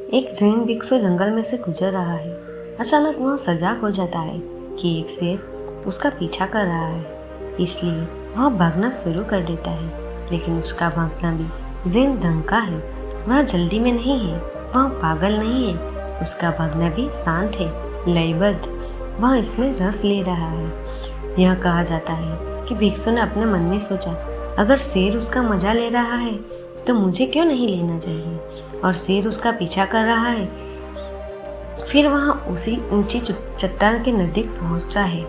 एक जैन भिक्षु जंगल में से गुजर रहा है। अचानक वह सजग हो जाता है कि एक शेर उसका पीछा कर रहा है, इसलिए वह भागना शुरू कर देता है। लेकिन उसका भागना भी जैन ढंग का है। वह जल्दी में नहीं है, वह पागल नहीं है। उसका भागना भी शांत है, लयबद्ध। वह इसमें रस ले रहा है। यह कहा जाता है कि भिक्षु ने अपने मन में सोचा, अगर शेर उसका मजा ले रहा है तो मुझे क्यों नहीं लेना चाहिए। और शेर उसका पीछा कर रहा है। फिर वह उसी ऊंची चट्टान के नजदीक पहुंचता है।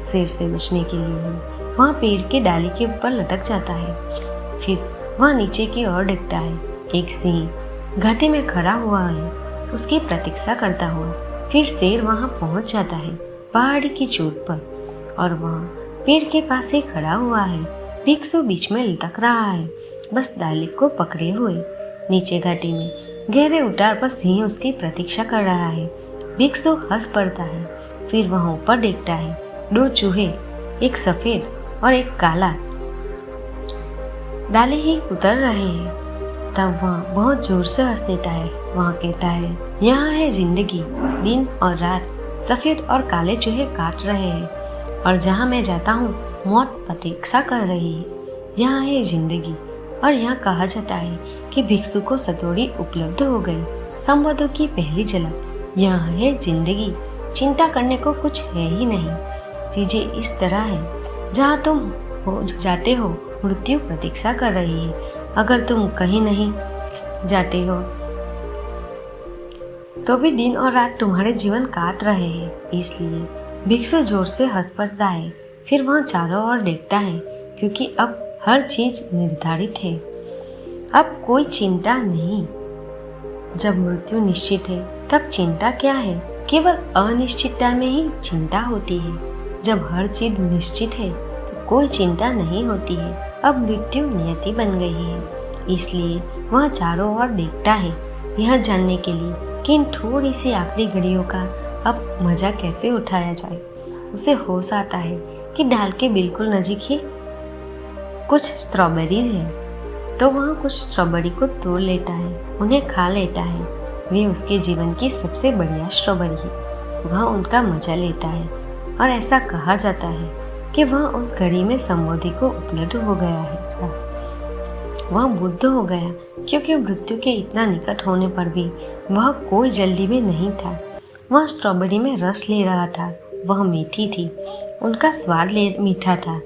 शेर से बचने के लिए वह पेड़ के डाली के ऊपर लटक जाता है। फिर वह नीचे की ओर देखता है। एक सिंह घाटी में खड़ा हुआ है, उसकी प्रतीक्षा करता हुआ। फिर शेर वहां पहुंच जाता है, पहाड़ी की चोट पर, और वह पेड़ के पास ही खड़ा हुआ है। भिक्षु बीच में लटक रहा है, बस डाली को पकड़े हुए। नीचे घाटी में गहरे उतार पर सिंह उसकी प्रतीक्षा कर रहा है। भिक्षु हंस पड़ता है। फिर वह ऊपर देखता है। दो चूहे, एक सफेद और एक काला, डाली ही उतर रहे हैं। तब वह बहुत जोर से हंस देता है। वह कहता है, यहाँ है जिंदगी। दिन और रात सफेद और काले चूहे काट रहे हैं, और जहाँ मैं जाता हूँ मौत प्रतीक्षा कर रही है। यहाँ है जिंदगी। और यहाँ कहा जाता है कि भिक्षु को सतोड़ी उपलब्ध हो गई, संवादों की पहली झलक। यहाँ है जिंदगी। चिंता करने को कुछ है ही नहीं। चीजें इस तरह है, जहाँ तुम हो जाते हो मृत्यु प्रतीक्षा कर रही है। अगर तुम कहीं नहीं जाते हो तो भी दिन और रात तुम्हारे जीवन काट रहे हैं। इसलिए भिक्षु जोर से हंस पड़ता है। फिर वह चारों ओर देखता है, क्योंकि अब हर चीज निर्धारित है। अब कोई चिंता नहीं। जब मृत्यु निश्चित है तब चिंता क्या है। केवल अनिश्चितता में ही चिंता होती है। जब हर चीज निश्चित है तो कोई चिंता नहीं होती है। अब मृत्यु नियति बन गई है। इसलिए वह चारों ओर देखता है, यह जानने के लिए कि इन थोड़ी सी आखिरी घड़ियों का अब मजा कैसे उठाया जाए। उसे होश आता है कि डाल के बिल्कुल नजीक ही कुछ स्ट्रॉबेरीज है, तो वह कुछ स्ट्रॉबेरी को तोड़ लेता है, उन्हें खा लेता है। वे उसके जीवन की सबसे बढ़िया स्ट्रॉबेरी है। वह उनका मजा लेता है, और ऐसा कहा जाता है कि वह उस घड़ी में समृद्धि को उपलब्ध हो गया है। वह बुद्ध हो गया, क्योंकि मृत्यु के इतना निकट होने पर भी वह कोई जल्दी में नहीं था। वह स्ट्रॉबेरी में रस ले रहा था। वह मीठी थी, उनका स्वाद मीठा था।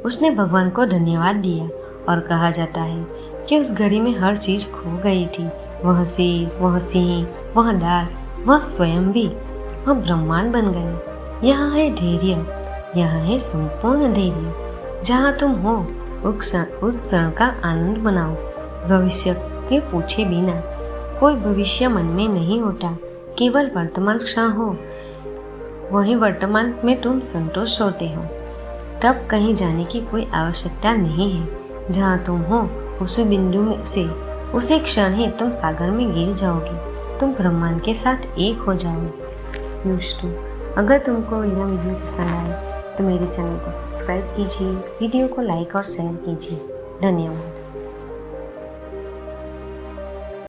उसने भगवान को धन्यवाद दिया, और कहा जाता है कि उस घड़ी में हर चीज खो गई थी। वह शेर, वह सिंह, वह डाल, वह स्वयं भी, वह ब्रह्मांड बन गया। यहाँ है धैर्य, यहाँ है संपूर्ण धैर्य। जहाँ तुम हो उस क्षण का आनंद मनाओ। भविष्य के पूछे बिना कोई भविष्य मन में नहीं होता। केवल वर्तमान क्षण हो, वही वर्तमान में तुम संतुष्ट होते हो। तब कहीं जाने की कोई आवश्यकता नहीं है। जहाँ तुम हो उसी बिंदु में से उसी क्षण ही तुम सागर में गिर जाओगे। तुम ब्रह्मांड के साथ एक हो जाओगे। दोस्तों, अगर तुमको मेरा वीडियो पसंद आए तो मेरे चैनल को सब्सक्राइब कीजिए, वीडियो को लाइक और शेयर कीजिए। धन्यवाद।